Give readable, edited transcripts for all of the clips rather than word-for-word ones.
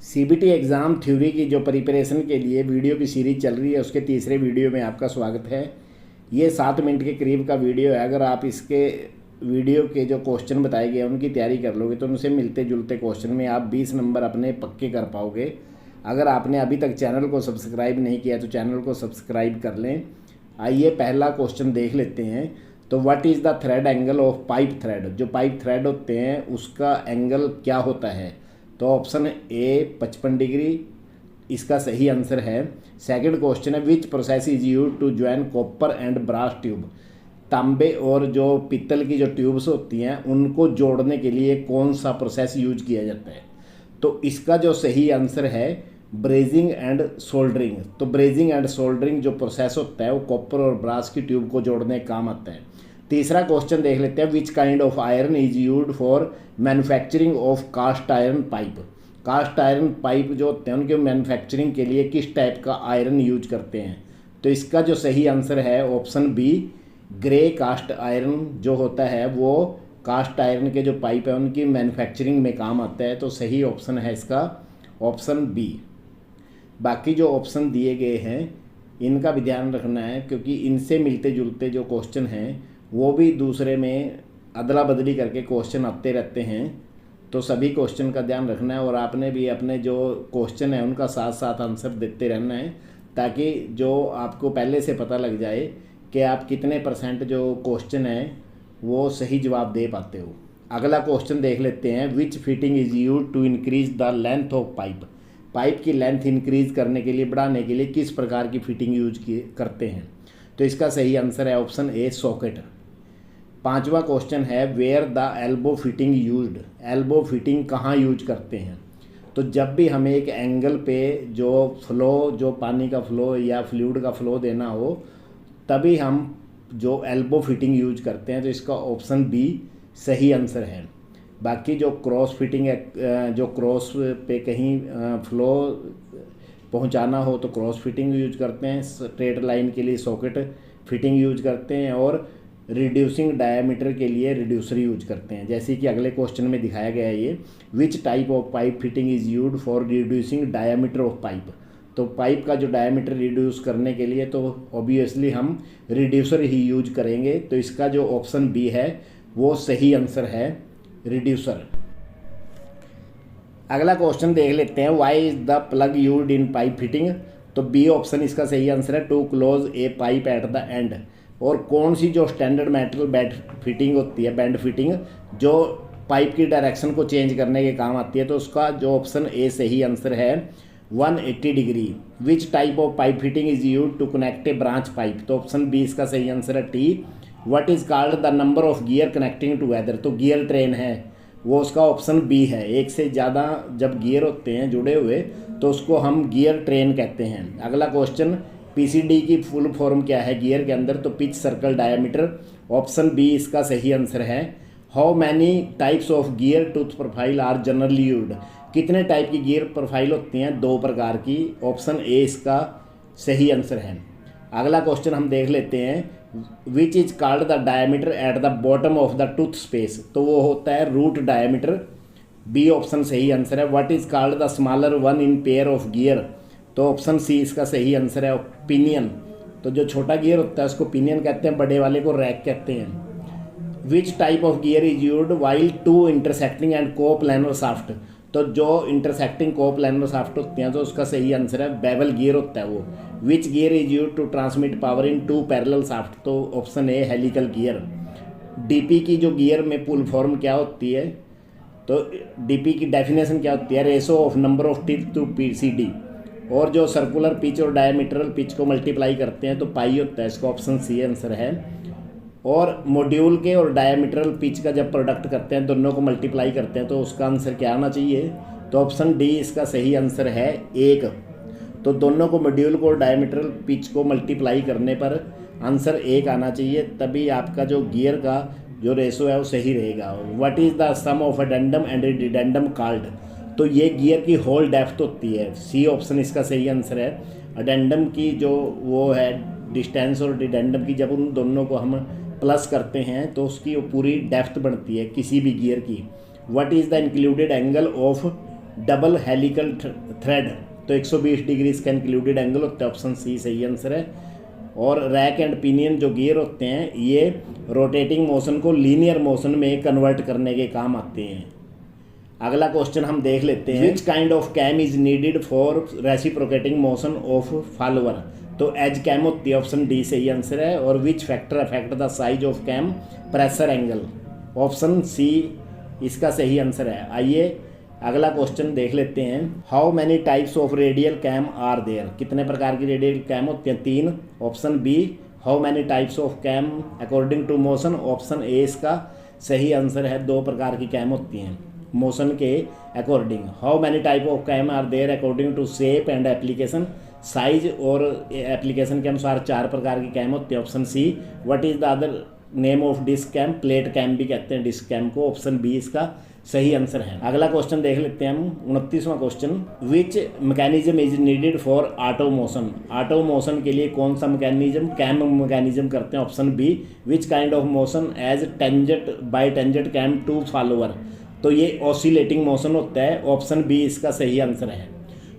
CBT exam theory की जो preparation के लिए वीडियो की सीरीज चल रही है उसके तीसरे वीडियो में आपका स्वागत है। ये 7 मिनट के करीब का वीडियो है। अगर आप इसके वीडियो के जो क्वेश्चन बताए गए हैं उनकी तैयारी कर लोगे तो उनसे मिलते जुलते क्वेश्चन में आप 20 नंबर अपने पक्के कर पाओगे। अगर आपने अभी तक चैनल को सब्सक्राइब नहीं किया तो चैनल को सब्सक्राइब कर लें। आइए पहला क्वेश्चन देख लेते हैं। तो what is the thread angle of pipe thread. जो पाइप थ्रेड होते हैं उसका एंगल क्या होता है। तो ऑप्शन ए 55 डिग्री इसका सही आंसर है। सेकंड क्वेश्चन है which process is use to join copper and brass tube. तांबे और जो पीतल की जो ट्यूब्स होती हैं उनको जोड़ने के लिए कौन सा प्रोसेस यूज किया जाता है। तो इसका जो सही आंसर है ब्रेजिंग एंड सोल्डरिंग। तो ब्रेजिंग एंड सोल्डरिंग जो प्रोसेस होता है वो कॉपर और ब्रास की ट्यूब को जोड़ने का काम आता है। तीसरा क्वेश्चन देख लेते हैं which kind of iron is used for manufacturing of cast iron pipe. Cast iron pipe जो होते हैं उनके मैन्युफैक्चरिंग के लिए किस टाइप का आयरन यूज करते हैं। तो इसका जो सही आंसर है option B grey cast iron जो होता है वो कास्ट आयरन के जो पाइप है उनकी मैन्युफैक्चरिंग में काम आता है। तो सही ऑप्शन है इसका ऑप्शन बी। बाकी जो ऑप्शन दिए गए हैं इनका भी ध्यान रखना है क्योंकि इनसे मिलते जुलते जो क्वेश्चन हैं वो भी दूसरे में अदला बदली करके क्वेश्चन आते रहते हैं। तो सभी क्वेश्चन का ध्यान रखना है और आपने भी अपने जो क्वेश्चन है उनका साथ साथ आंसर देते रहना है ताकि जो आपको पहले से पता लग जाए कि आप कितने % जो क्वेश्चन है वो सही जवाब दे पाते हो। अगला क्वेश्चन देख लेते हैं which fitting is use to increase the length of pipe. Pipe की लेंथ इंक्रीज करने के लिए बढ़ाने के लिए किस प्रकार की फिटिंग यूज करते हैं। तो इसका सही आंसर है ऑप्शन ए सॉकेट। पांचवा क्वेश्चन है where the elbow fitting used. Elbow fitting कहाँ यूज करते हैं। तो जब भी हमें एक एंगल पे जो फ्लो जो पानी का फ्लो या फ्लूइड का फ्लो देना हो तभी हम जो एल्बो फिटिंग यूज करते हैं। तो इसका ऑप्शन बी सही आंसर है। बाकी जो क्रॉस फिटिंग है जो क्रॉस पे कहीं फ्लो पहुंचाना हो तो क्रॉस फिटिंग यूज करते हैं। स्ट्रेट लाइन के लिए सॉकेट फिटिंग यूज करते हैं और रिड्यूसिंग डायमीटर के लिए रिड्यूसर यूज करते हैं। जैसे कि अगले क्वेश्चन में दिखाया गया है ये विच type of pipe fitting is used for reducing diameter of pipe. तो पाइप का जो डायमीटर रिड्यूस करने के लिए तो ऑब्वियसली हम रिड्यूसर ही यूज करेंगे। तो इसका जो ऑप्शन बी है वो सही आंसर है रिड्यूसर। अगला क्वेश्चन देख लेते हैं why is the plug used in pipe fitting. तो बी ऑप्शन इसका सही आंसर है to close a pipe at the end. और कौन सी जो स्टैंडर्ड मेटल बेड फिटिंग होती है बैंड फिटिंग जो पाइप की डायरेक्शन को चेंज करने के काम आती है। तो उसका जो ऑप्शन ए सही आंसर है 180 degree. Which type of pipe fitting is use to connect a branch pipe. तो ऑप्शन बी इसका सही आंसर है tee. What is called the number of gear connecting together. तो गियर ट्रेन है वो उसका ऑप्शन बी है। एक से ज़्यादा जब गियर होते हैं जुड़े हुए तो उसको हम गियर ट्रेन कहते हैं। अगला क्वेश्चन पीसीडी की फुल फॉर्म क्या है गियर के अंदर। तो pitch circle diameter. Option B इसका सही आंसर है। How many types of gear tooth profile are generally used. कितने टाइप की गियर प्रोफाइल होती हैं 2 प्रकार की। ऑप्शन ए इसका सही आंसर है। अगला क्वेश्चन हम देख लेते हैं which is called the diameter at the bottom of the tooth space. तो वो होता है रूट डायमीटर। बी ऑप्शन सही आंसर है। What is called the smaller one in pair of gear. तो ऑप्शन सी इसका सही आंसर है पिनियन। तो जो छोटा गियर होता है उसको पिनियन कहते हैं बड़े वाले को रैक कहते हैं। Which type of gear is used while two intersecting and coplanar shaft. तो जो इंटरसेक्टिंग को प्लानर शाफ्ट होते हैं तो उसका सही आंसर है बेवल गियर होता है वो। Which gear is used to transmit power in 2 parallel shaft. तो option A helical gear. DP की जो गियर में फुल फॉर्म क्या होती है। तो डीपी की डेफिनेशन क्या होती है ratio of number of teeth to PCD. और जो सर्कुलर पिच और डायमीटरल पिच को मल्टीप्लाई करते हैं तो पाई होता है। इसका ऑप्शन सी आंसर है। और मॉड्यूल के और डायमीटरल पिच का जब प्रोडक्ट करते हैं दोनों को मल्टीप्लाई करते हैं तो उसका आंसर क्या आना चाहिए। तो ऑप्शन डी इसका सही आंसर है 1। तो दोनों को मॉड्यूल को और डायमीटरल पिच को मल्टीप्लाई करने पर आंसर 1 आना चाहिए तभी आपका जो गियर का जो रेशो है वो सही रहेगा। What is the sum of addendum and dedendum called. तो ये गियर की होल डेप्थ होती है। सी ऑप्शन इसका सही आंसर है। अडेंडम की जो वो है डिस्टेंस और डिडेंडम की जब उन दोनों को हम प्लस करते हैं तो उसकी वो पूरी डेप्थ बनती है किसी भी गियर की। What is the included angle of double helical thread, तो 120 डिग्री इसका इंक्लूडेड एंगल होता है, ऑप्शन सी सही आंसर है। और रैक एंड पिनियन जो गियर होते हैं ये रोटेटिंग मोशन को लीनियर मोशन में कन्वर्ट करने के काम आते हैं। अगला क्वेश्चन हम देख लेते हैं, which kind of cam is needed for reciprocating motion of follower, तो एज कैम होती है, ऑप्शन डी सही आंसर है। और which factor affect the size of cam, pressure angle, option C इसका सही आंसर है। आइए अगला क्वेश्चन देख लेते हैं, how many types of radial cam are there, कितने प्रकार की रेडियल कैम होती हैं, 3, option B how many types of cam according to motion, option A इसका सही आंसर है। 2 प्रकार की कैम होती हैं मोशन के according. How many type of cam are there according to shape and application, size और एप्लीकेशन के अनुसार 4 प्रकार की कैम होती है, option C. What is the other name of disc cam, plate cam भी कहते हैं डिस्क कैम को, ऑप्शन बी इसका सही आंसर है। अगला क्वेश्चन देख लेते हैं हम, 29वां question, which mechanism is needed for auto motion, auto motion के लिए कौन सा मैकेनिज्म कैम मैकेनिज्म करते हैं, option B which kind of motion as tangent by tangent cam to follower, तो ये ऑसिलेटिंग मोशन होता है, ऑप्शन बी इसका सही आंसर है।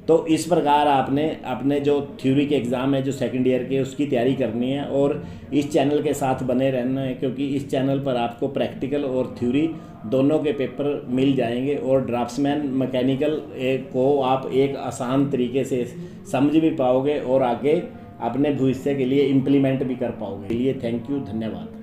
तो इस प्रकार आपने अपने जो थ्योरी के एग्ज़ाम है जो सेकंड ईयर के उसकी तैयारी करनी है और इस चैनल के साथ बने रहना है, क्योंकि इस चैनल पर आपको प्रैक्टिकल और थ्योरी दोनों के पेपर मिल जाएंगे और ड्राफ्ट्समैन मैकेनिकल को आप एक आसान तरीके से समझ भी पाओगे और आगे अपने भविष्य के लिए इम्प्लीमेंट भी कर पाओगे। लिए थैंक यू, धन्यवाद।